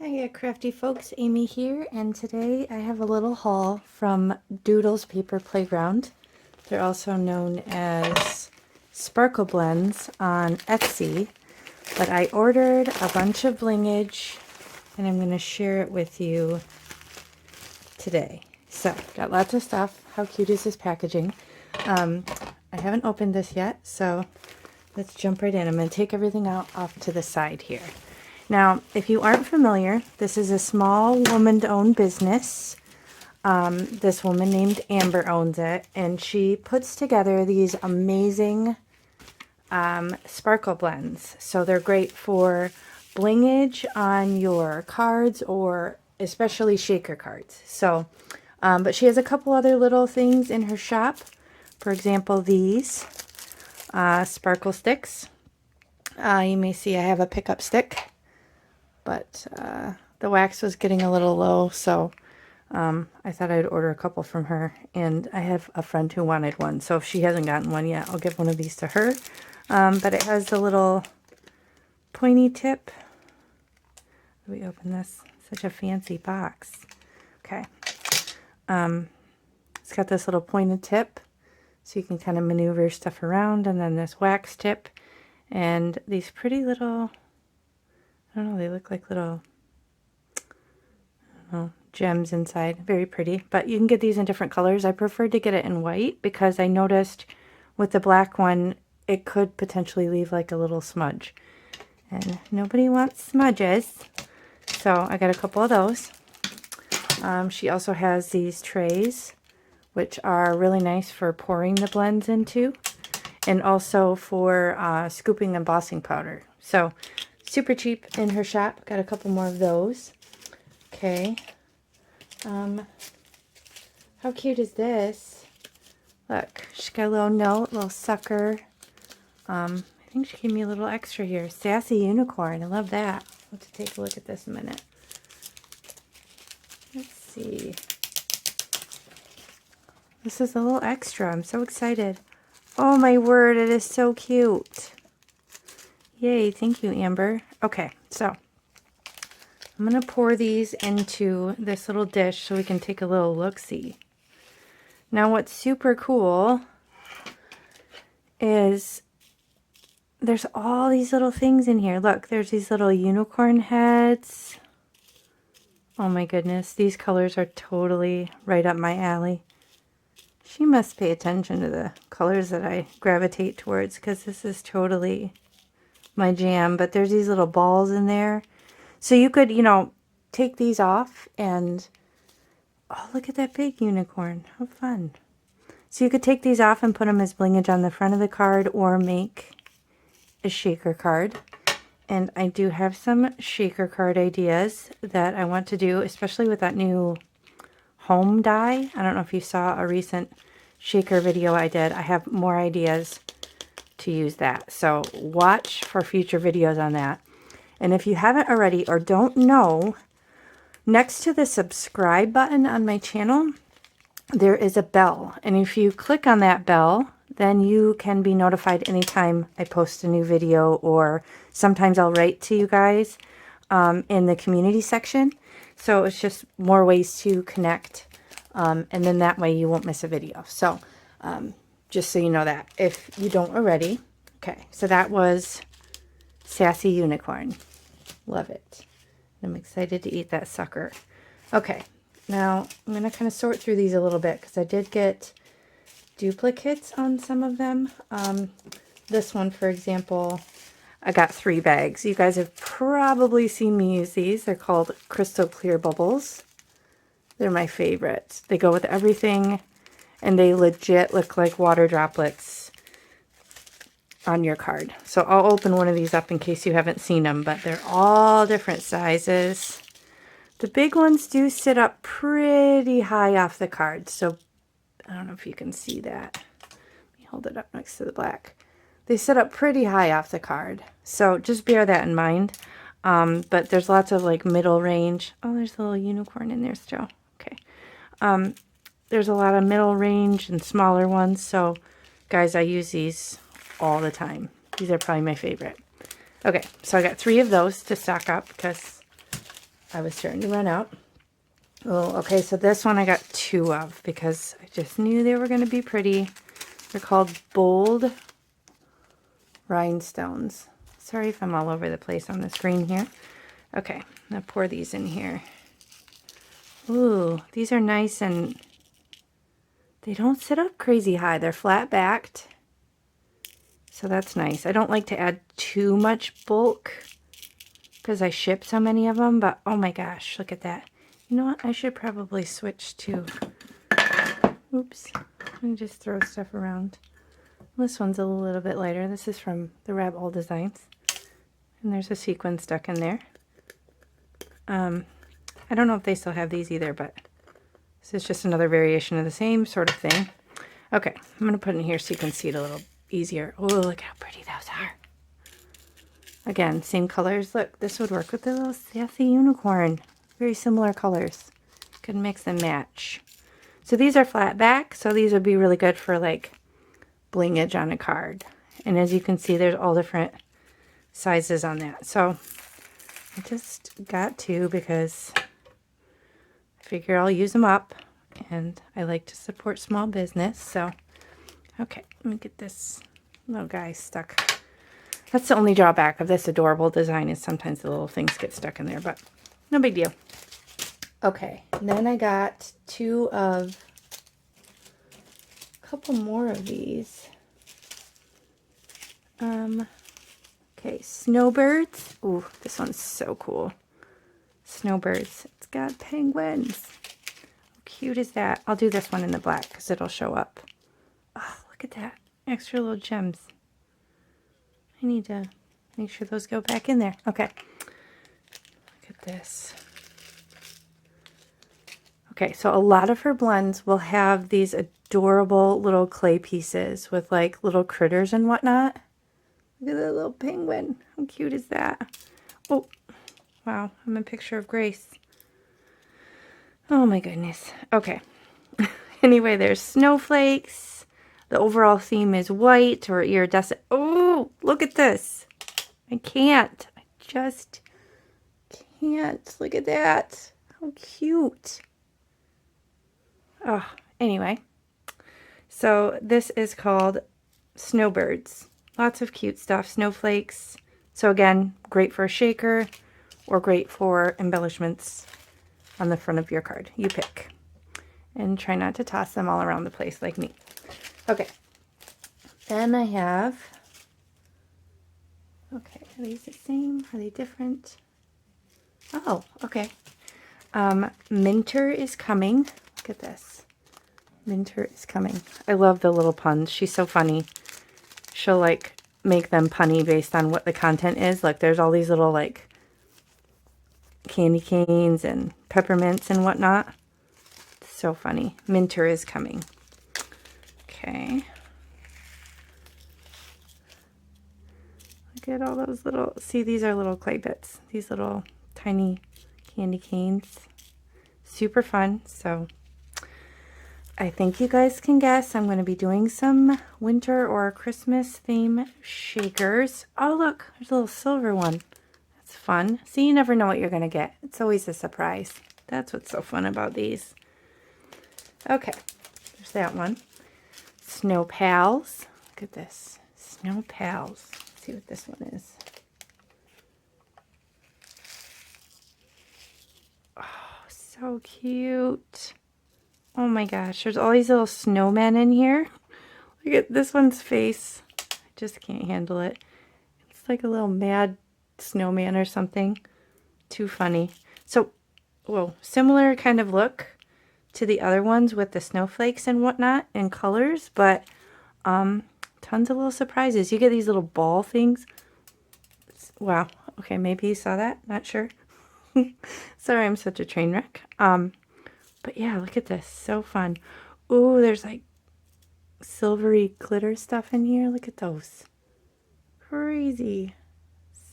Hiya crafty folks, Amy here, and today I have a little haul from Doodles Paper Playground. They're also known as Sparkle Blends on Etsy, but I ordered a bunch of blingage and I'm going to share it with you today. So, got lots of stuff. How cute is this packaging? I haven't opened this yet, so let's jump right in. I'm going to take everything out off to the side here. Now, if you aren't familiar, this is a small woman-owned business. This woman named Amber owns it, and she puts together these amazing sparkle blends. So they're great for blingage on your cards, or especially shaker cards. So, but she has a couple other little things in her shop. For example, these sparkle sticks. You may see I have a pickup stick, but the wax was getting a little low, so I thought I'd order a couple from her, and I have a friend who wanted one, so if she hasn't gotten one yet, I'll give one of these to her. But it has the little pointy tip. Let me open this. Such a fancy box. Okay. It's got this little pointed tip, so you can kind of maneuver stuff around, and then this wax tip, and these pretty little, I don't know, they look like little, I don't know, gems inside. Very pretty, but you can get these in different colors. I preferred to get it in white because I noticed with the black one, it could potentially leave like a little smudge, and nobody wants smudges, so I got a couple of those. She also has these trays, which are really nice for pouring the blends into, and also for scooping embossing powder. So super cheap in her shop. Got a couple more of those. Okay. How cute is this? Look, she's got a little note, little sucker. I think she gave me a little extra here. Sassy Unicorn. I love that. I'll have to take a look at this in a minute. Let's see. This is a little extra. I'm so excited. Oh my word, it is so cute. Yay, thank you, Amber. Okay, so I'm going to pour these into this little dish so we can take a little look-see. Now what's super cool is there's all these little things in here. Look, there's these little unicorn heads. Oh my goodness, these colors are totally right up my alley. She must pay attention to the colors that I gravitate towards, because this is totally my jam. But there's these little balls in there. So you could, you know, take these off and, oh, look at that big unicorn. How fun. So you could take these off and put them as blingage on the front of the card, or make a shaker card. And I do have some shaker card ideas that I want to do, especially with that new home die. I don't know if you saw a recent shaker video I did. I have more ideas to use that. So watch for future videos on that. And if you haven't already or don't know, next to the subscribe button on my channel, there is a bell. And if you click on that bell, then you can be notified anytime I post a new video, or sometimes I'll write to you guys in the community section. So it's just more ways to connect, and then that way you won't miss a video. So just so you know that, if you don't already. Okay, so that was Sassy Unicorn. Love it. I'm excited to eat that sucker. Okay, now I'm going to kind of sort through these a little bit, because I did get duplicates on some of them. This one, for example, I got 3 bags. You guys have probably seen me use these. They're called Crystal Clear Bubbles. They're my favorites. They go with everything, and they legit look like water droplets on your card. So I'll open one of these up in case you haven't seen them, but they're all different sizes. The big ones do sit up pretty high off the card, so I don't know if you can see that. Let me hold it up next to the black. They sit up pretty high off the card, so just bear that in mind. But there's lots of like middle range. Oh, there's a little unicorn in there still. Okay. There's a lot of middle range and smaller ones, so guys, I use these all the time. These are probably my favorite. Okay, so I got 3 of those to stock up, because I was starting to run out. Oh, okay, so this one I got 2 of because I just knew they were going to be pretty. They're called Bold Rhinestones. Sorry if I'm all over the place on the screen here. Okay, I'm going to pour these in here. Ooh, these are nice and they don't sit up crazy high. They're flat backed. So that's nice. I don't like to add too much bulk because I ship so many of them, but oh my gosh, look at that. You know what? I should probably switch to, oops, and just throw stuff around. This one's a little bit lighter. This is from the Rabbit Designs. And there's a sequin stuck in there. I don't know if they still have these either, but this is just another variation of the same sort of thing. Okay, I'm going to put in here so you can see it a little easier. Oh, look how pretty those are. Again, same colors. Look, this would work with the little Sassy Unicorn. Very similar colors. Could mix and match. So these are flat back, so these would be really good for like blingage on a card. And as you can see, there's all different sizes on that. So I just got 2 because I figure I'll use them up, and I like to support small business. So, okay, let me get this little guy stuck. That's the only drawback of this adorable design is sometimes the little things get stuck in there, but no big deal. Okay, and then I got 2 of, a couple more of these. Okay, Snowbirds. Ooh, this one's so cool. Snowbirds. It's got penguins. How cute is that? I'll do this one in the black because it'll show up. Oh, look at that. Extra little gems. I need to make sure those go back in there. Okay. Look at this. Okay, so a lot of her blends will have these adorable little clay pieces with like little critters and whatnot. Look at that little penguin. How cute is that? Oh, wow. I'm a picture of Grace. Oh my goodness. Okay. Anyway, there's snowflakes. The overall theme is white or iridescent. Oh, look at this. I can't. I just can't. Look at that. How cute. Oh, anyway. So this is called Snowbirds. Lots of cute stuff. Snowflakes. So again, great for a shaker or great for embellishments on the front of your card. You pick. And try not to toss them all around the place like me. Okay. Then I have, okay, are these the same? Are they different? Oh, okay. Minter is coming. Look at this. Minter is coming. I love the little puns. She's so funny. She'll like make them punny based on what the content is. Like there's all these little like candy canes and peppermints and whatnot. So funny. Minter is coming. Okay. Look at all those little, see, these are little clay bits. These little tiny candy canes. Super fun. So I think you guys can guess I'm going to be doing some winter or Christmas theme shakers. Oh, look, there's a little silver one. That's fun. See, you never know what you're going to get. It's always a surprise. That's what's so fun about these. Okay, there's that one. Snow Pals. Look at this. Snow Pals. Let's see what this one is. Oh, so cute. Oh my gosh, there's all these little snowmen in here. Look at this one's face. I just can't handle it. It's like a little mad snowman or something. Too funny. So, whoa, similar kind of look to the other ones with the snowflakes and whatnot and colors, but tons of little surprises. You get these little ball things. Wow. Okay, maybe you saw that. Not sure. Sorry, I'm such a train wreck. But yeah, look at this. So fun. Ooh, there's like silvery glitter stuff in here. Look at those. Crazy.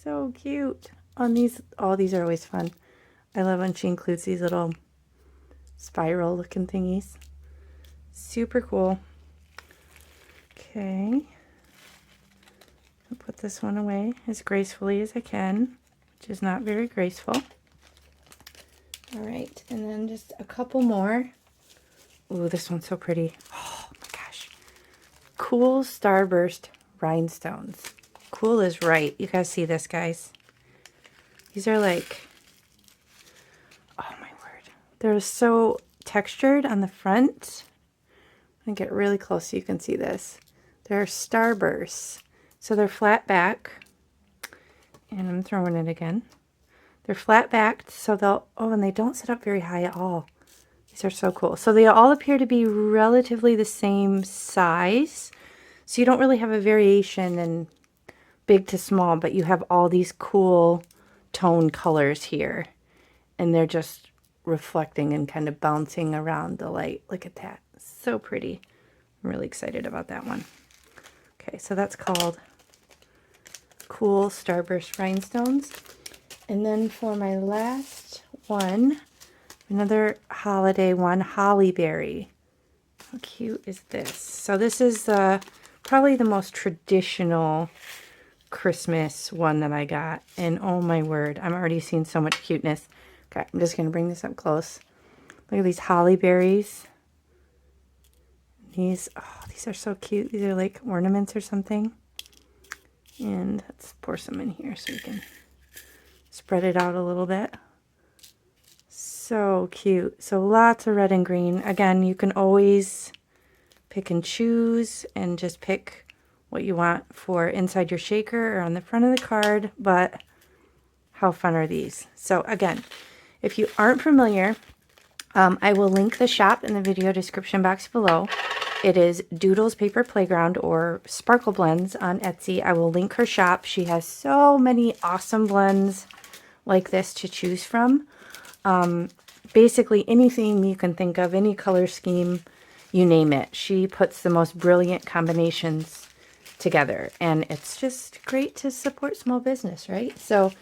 So cute. On these, all these are always fun. I love when she includes these little spiral looking thingies. Super cool. Okay. I'll put this one away as gracefully as I can, which is not very graceful. All right, and then just a couple more. Ooh, this one's so pretty. Oh my gosh. Cool Starburst rhinestones. Cool is right. You guys see this, guys? These are like, oh my word. They're so textured on the front. I'm going to get really close so you can see this. They're Starbursts. So they're flat back. And I'm throwing it again. They're flat backed, so they'll, oh, and they don't sit up very high at all. These are so cool. So they all appear to be relatively the same size. So you don't really have a variation in big to small, but you have all these cool tone colors here. And they're just reflecting and kind of bouncing around the light. Look at that. So pretty. I'm really excited about that one. Okay, so that's called Cool Starburst Rhinestones. And then for my last one, another holiday one, Hollyberry. How cute is this? So this is probably the most traditional Christmas one that I got. And oh my word, I'm already seeing so much cuteness. Okay, I'm just going to bring this up close. Look at these holly berries. These are so cute. These are like ornaments or something. And let's pour some in here so we can spread it out a little bit. So cute. So lots of red and green. Again, you can always pick and choose and just pick what you want for inside your shaker or on the front of the card. But how fun are these? So again, if you aren't familiar, I will link the shop in the video description box below. It is Doodles Paper Playground or Sparkle Blends on Etsy. I will link her shop. She has so many awesome blends like this to choose from. Basically anything you can think of, any color scheme, you name it. She puts the most brilliant combinations together, and it's just great to support small business, right? So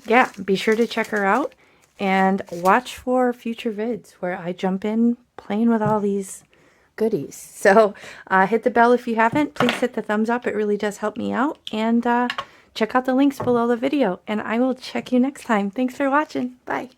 yeah, be sure to check her out and watch for future vids where I jump in playing with all these goodies. So hit the bell if you haven't. Please hit the thumbs up. It really does help me out. And check out the links below the video. And I will check you next time. Thanks for watching. Bye.